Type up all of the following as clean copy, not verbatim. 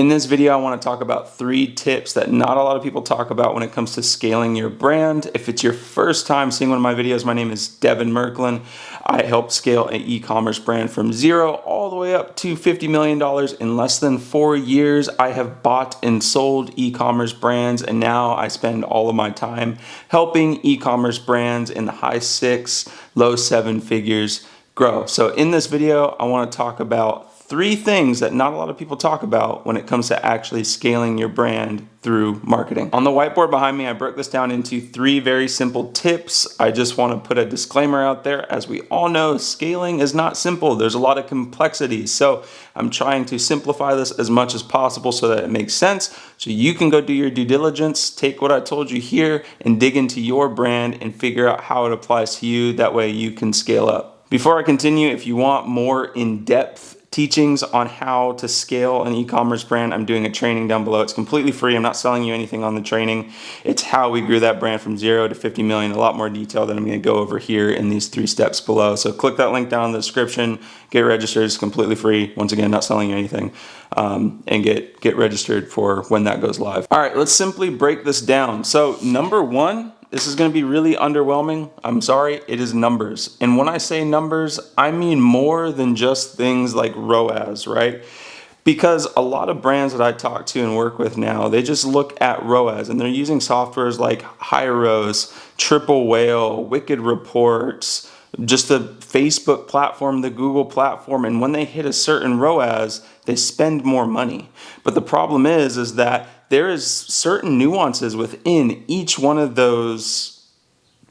In this video, I want to talk about 3 tips that not a lot of people talk about when it comes to scaling your brand. If it's your first time seeing one of my videos, my name is Devin Merklin. I help scale an e-commerce brand from 0 all the way up to $50 million in less than 4 years. I have bought and sold e-commerce brands, and now I spend all of my time helping e-commerce brands in the high 6, low 7 figures grow. So in this video, I want to talk about 3 things that not a lot of people talk about when it comes to actually scaling your brand through marketing. On the whiteboard behind me, I broke this down into 3 very simple tips. I just want to put a disclaimer out there. As we all know, scaling is not simple. There's a lot of complexity. So I'm trying to simplify this as much as possible so that it makes sense. So you can go do your due diligence, take what I told you here, and dig into your brand and figure out how it applies to you. That way you can scale up. Before I continue, if you want more in-depth teachings on how to scale an e-commerce brand, I'm doing a training down below. It's completely free. I'm not selling you anything on the training. It's how we grew that brand from 0 to 50 million, a lot more detail than I'm going to go over here in these 3 steps below. So click that link down in the description, get registered. It's completely free. Once again, not selling you anything, and get registered for when that goes live. All right, let's simply break this down. So number 1, this is going to be really underwhelming. I'm sorry, it is numbers. And when I say numbers, I mean more than just things like ROAS, right? Because a lot of brands that I talk to and work with now, they just look at ROAS and they're using softwares like Hyros, Triple Whale, Wicked Reports, just the Facebook platform, the Google platform, and when they hit a certain ROAS, they spend more money. But the problem is that there is certain nuances within each one of those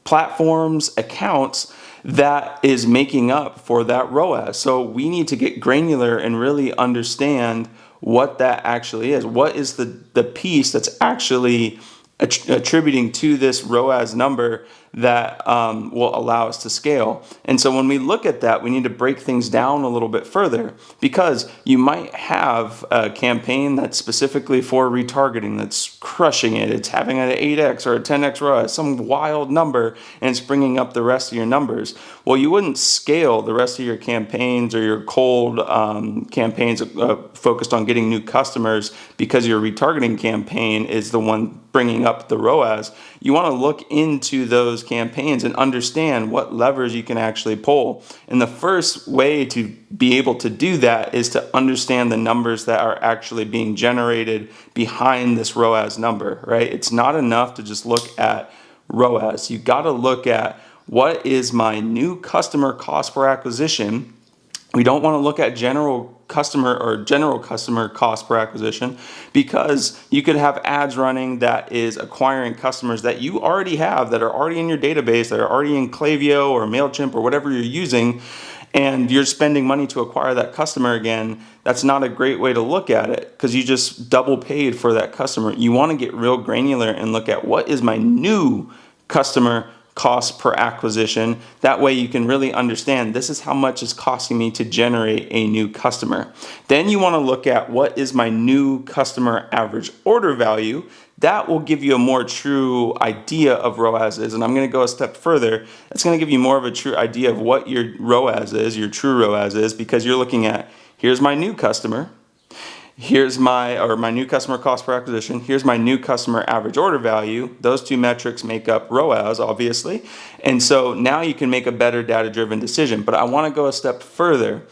platforms, accounts, that is making up for that ROAS. So we need to get granular and really understand what that actually is. What is the piece that's actually attributing to this ROAS number that will allow us to scale. And so when we look at that, we need to break things down a little bit further, because you might have a campaign that's specifically for retargeting that's crushing it. It's having an 8x or a 10x ROAS, some wild number, and it's bringing up the rest of your numbers. Well, you wouldn't scale the rest of your campaigns or your cold campaigns focused on getting new customers because your retargeting campaign is the one bringing up the ROAS. You want to look into those campaigns and understand what levers you can actually pull. And the first way to be able to do that is to understand the numbers that are actually being generated behind this ROAS number, right? It's not enough to just look at ROAS. You got to look at what is my new customer cost per acquisition. We don't want to look at general customer cost per acquisition, because you could have ads running that is acquiring customers that you already have, that are already in your database, that are already in Klaviyo or MailChimp or whatever you're using, and you're spending money to acquire that customer again. That's not a great way to look at it, because you just double paid for that customer. You want to get real granular and look at what is my new customer cost per acquisition. That way you can really understand, this is how much it's costing me to generate a new customer. Then you want to look at what is my new customer average order value. That will give you a more true idea of ROAS is. And I'm going to go a step further. It's going to give you more of a true idea of what your ROAS is, your true ROAS is, because you're looking at, here's my new customer. Here's my new customer cost per acquisition. Here's my new customer average order value. Those 2 metrics make up ROAS, obviously. And so now you can make a better data-driven decision. But I want to go a step further.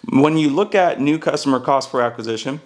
When you look at new customer cost per acquisition,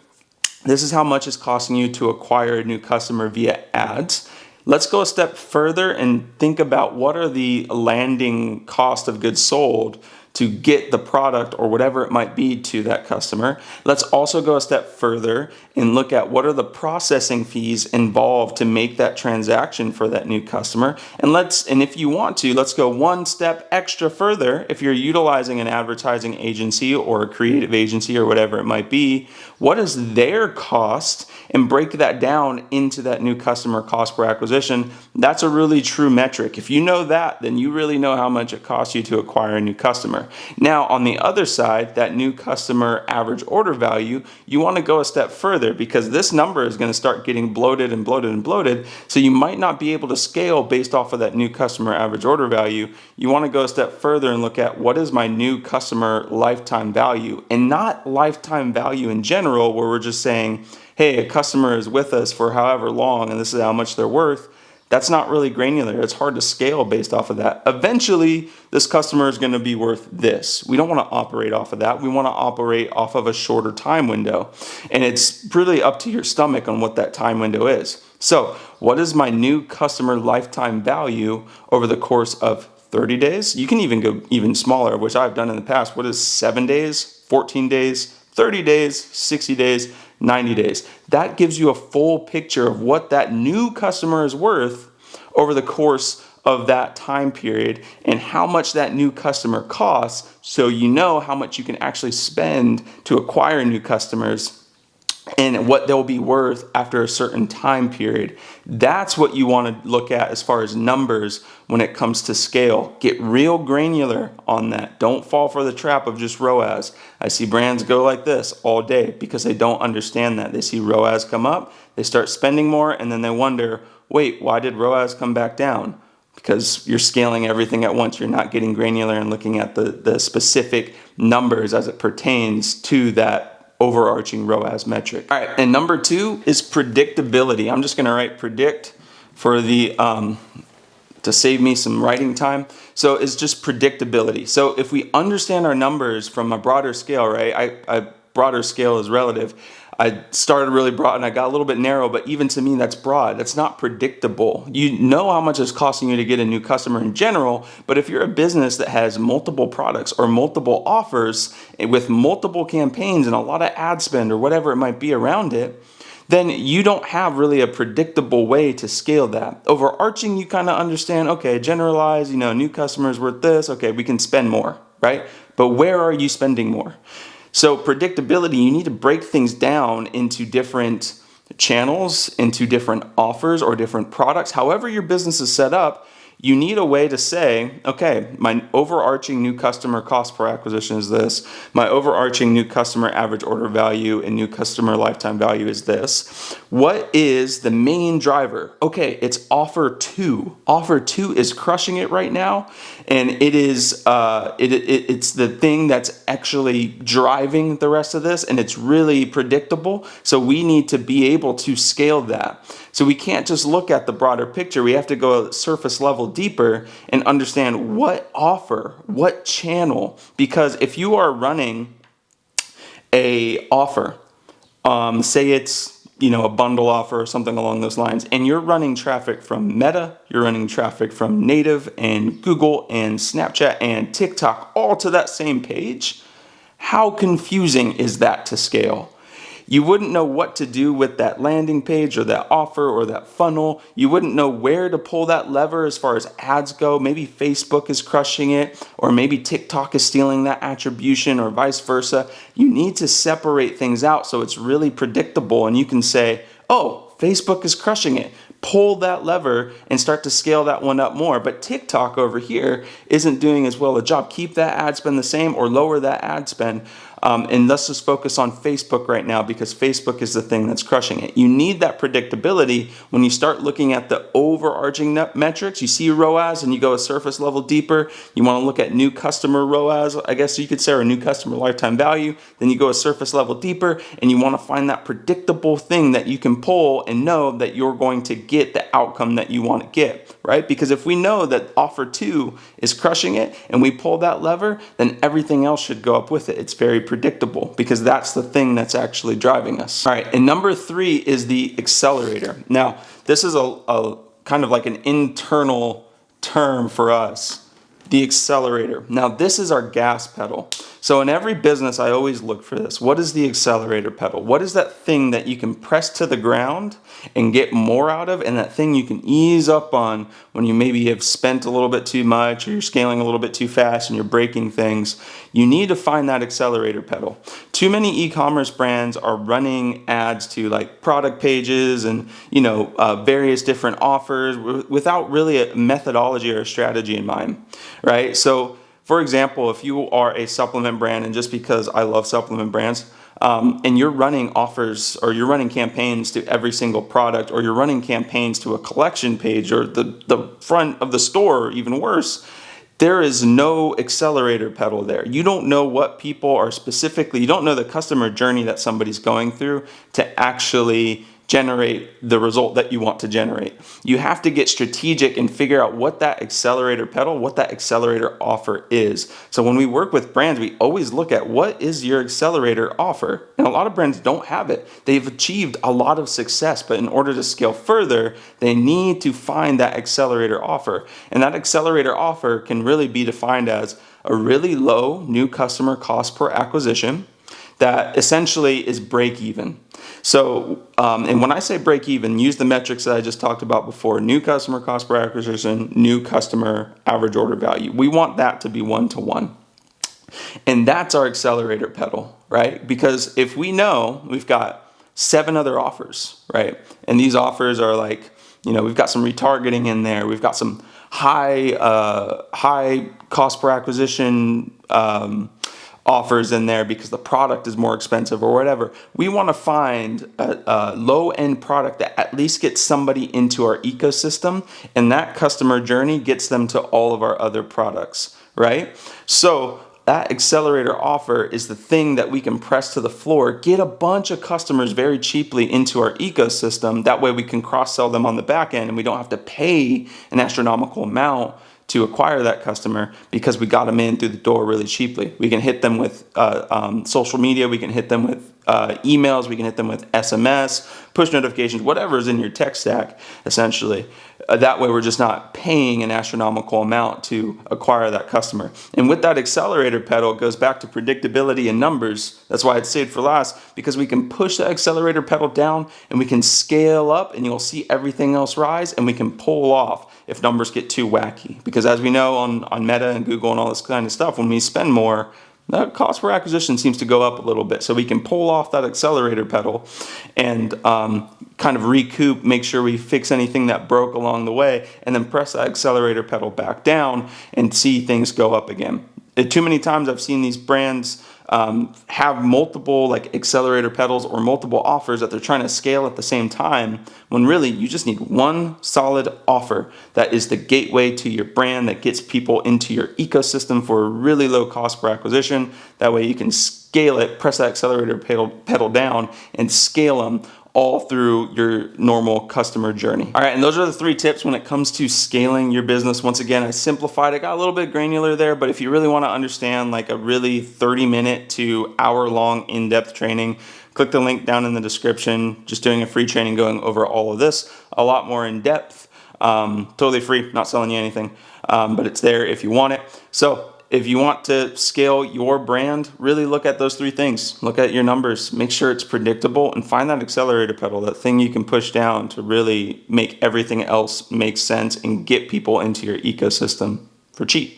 this is how much it's costing you to acquire a new customer via ads. Let's go a step further and think about what are the landing cost of goods sold to get the product or whatever it might be to that customer. Let's also go a step further and look at what are the processing fees involved to make that transaction for that new customer. And if you want to, let's go one step extra further. If you're utilizing an advertising agency or a creative agency or whatever it might be, what is their cost, and break that down into that new customer cost per acquisition. That's a really true metric. If you know that, then you really know how much it costs you to acquire a new customer. customer. Now, on the other side, that new customer average order value, you want to go a step further because this number is going to start getting bloated and bloated and bloated. So you might not be able to scale based off of that new customer average order value. You want to go a step further and look at what is my new customer lifetime value, and not lifetime value in general, where we're just saying, hey, a customer is with us for however long and this is how much they're worth. That's not really granular. It's hard to scale based off of that. Eventually, this customer is going to be worth this. We don't want to operate off of that. We want to operate off of a shorter time window. And it's really up to your stomach on what that time window is. So, what is my new customer lifetime value over the course of 30 days? You can even go even smaller, which I've done in the past. What is 7 days, 14 days, 30 days, 60 days, 90 days? That gives you a full picture of what that new customer is worth over the course of that time period and how much that new customer costs, so you know how much you can actually spend to acquire new customers and what they'll be worth after a certain time period. That's what you want to look at as far as numbers when it comes to scale. Get real granular on that. Don't fall for the trap of just ROAS. I see brands go like this all day because they don't understand that. They see ROAS come up, they start spending more, and then they wonder, wait, why did ROAS come back down? Because you're scaling everything at once. You're not getting granular and looking at the specific numbers as it pertains to that overarching ROAS metric. All right, and number 2 is predictability. I'm just going to write predict for the to save me some writing time. So it's just predictability. So if we understand our numbers from a broader scale, right? Broader scale is relative. I started really broad and I got a little bit narrow, but even to me, that's broad. That's not predictable. You know how much it's costing you to get a new customer in general, but if you're a business that has multiple products or multiple offers with multiple campaigns and a lot of ad spend or whatever it might be around it, then you don't have really a predictable way to scale that. Overarching, you kind of understand, okay, generalize, new customers worth this, okay, we can spend more, right? But where are you spending more? So predictability, you need to break things down into different channels, into different offers or different products. However your business is set up, you need a way to say, okay, my overarching new customer cost per acquisition is this. My overarching new customer average order value and new customer lifetime value is this. What is the main driver? Okay, it's offer 2. Offer 2 is crushing it right now, and it is it's the thing that's actually driving the rest of this, and it's really predictable. So we need to be able to scale that. So we can't just look at the broader picture. We have to go surface level deeper and understand what offer, what channel. Because if you are running a offer, say it's a bundle offer or something along those lines, and you're running traffic from Meta, you're running traffic from Native and Google and Snapchat and TikTok all to that same page, how confusing is that to scale? You wouldn't know what to do with that landing page or that offer or that funnel. You wouldn't know where to pull that lever as far as ads go. Maybe Facebook is crushing it, or maybe TikTok is stealing that attribution, or vice versa. You need to separate things out so it's really predictable, and you can say, oh, Facebook is crushing it. Pull that lever and start to scale that one up more. But TikTok over here isn't doing as well a job. Keep that ad spend the same or lower that ad spend. And let's just focus on Facebook right now, because Facebook is the thing that's crushing it. You need that predictability when you start looking at the overarching metrics. You see ROAS and you go a surface level deeper. You want to look at new customer ROAS, I guess you could say, or new customer lifetime value. Then you go a surface level deeper and you want to find that predictable thing that you can pull and know that you're going to get the outcome that you want to get, right? Because if we know that offer 2 is crushing it and we pull that lever, then everything else should go up with it. It's very predictable because that's the thing that's actually driving us. All right, and number 3 is the accelerator. Now, this is a kind of like an internal term for us, the accelerator. Now, this is our gas pedal. So in every business, I always look for this. What is the accelerator pedal? What is that thing that you can press to the ground and get more out of, and that thing you can ease up on when you maybe have spent a little bit too much, or you're scaling a little bit too fast and you're breaking things? You need to find that accelerator pedal. Too many e-commerce brands are running ads to like product pages and various different offers without really a methodology or a strategy in mind, right? So For example, if you are a supplement brand, and just because I love supplement brands, and you're running offers or you're running campaigns to every single product, or you're running campaigns to a collection page or the front of the store, or even worse, there is no accelerator pedal there. You don't know what people are specifically, you don't know the customer journey that somebody's going through to actually generate the result that you want to generate. You have to get strategic and figure out what that accelerator pedal, what that accelerator offer is. So when we work with brands, we always look at what is your accelerator offer. And a lot of brands don't have it. They've achieved a lot of success, but in order to scale further, they need to find that accelerator offer. And that accelerator offer can really be defined as a really low new customer cost per acquisition that essentially is break even. So, and when I say break even, use the metrics that I just talked about before: new customer cost per acquisition, new customer average order value. We want that to be 1-to-1. And that's our accelerator pedal, right? Because if we know we've got 7 other offers, right? And these offers are like, we've got some retargeting in there. We've got some high cost per acquisition offers in there because the product is more expensive or whatever. We want to find a low-end product that at least gets somebody into our ecosystem, and that customer journey gets them to all of our other products, right? So that accelerator offer is the thing that we can press to the floor, get a bunch of customers very cheaply into our ecosystem. That way we can cross-sell them on the back end, and we don't have to pay an astronomical amount to acquire that customer because we got them in through the door really cheaply. We can hit them with social media, we can hit them with emails, we can hit them with SMS, push notifications, whatever is in your tech stack, essentially. That way we're just not paying an astronomical amount to acquire that customer. And with that accelerator pedal, it goes back to predictability and numbers. That's why it's saved for last, because we can push the accelerator pedal down and we can scale up, and you'll see everything else rise, and we can pull off if numbers get too wacky. Because as we know on Meta and Google and all this kind of stuff, when we spend more, the cost per acquisition seems to go up a little bit. So we can pull off that accelerator pedal and kind of recoup, make sure we fix anything that broke along the way, and then press that accelerator pedal back down and see things go up again. Too many times I've seen these brands have multiple like accelerator pedals or multiple offers that they're trying to scale at the same time, when really you just need one solid offer that is the gateway to your brand, that gets people into your ecosystem for a really low cost per acquisition. That way you can scale it, press that accelerator pedal down, and scale them all through your normal customer journey. All right, and those are the 3 tips when it comes to scaling your business. Once again, I simplified it, got a little bit granular there, but if you really want to understand like a really 30-minute to hour-long in-depth training, click the link down in the description. Just doing a free training going over all of this, a lot more in depth, totally free, not selling you anything, but it's there if you want it. So if you want to scale your brand, really look at those 3 things. Look at your numbers, make sure it's predictable, and find that accelerator pedal, that thing you can push down to really make everything else make sense and get people into your ecosystem for cheap.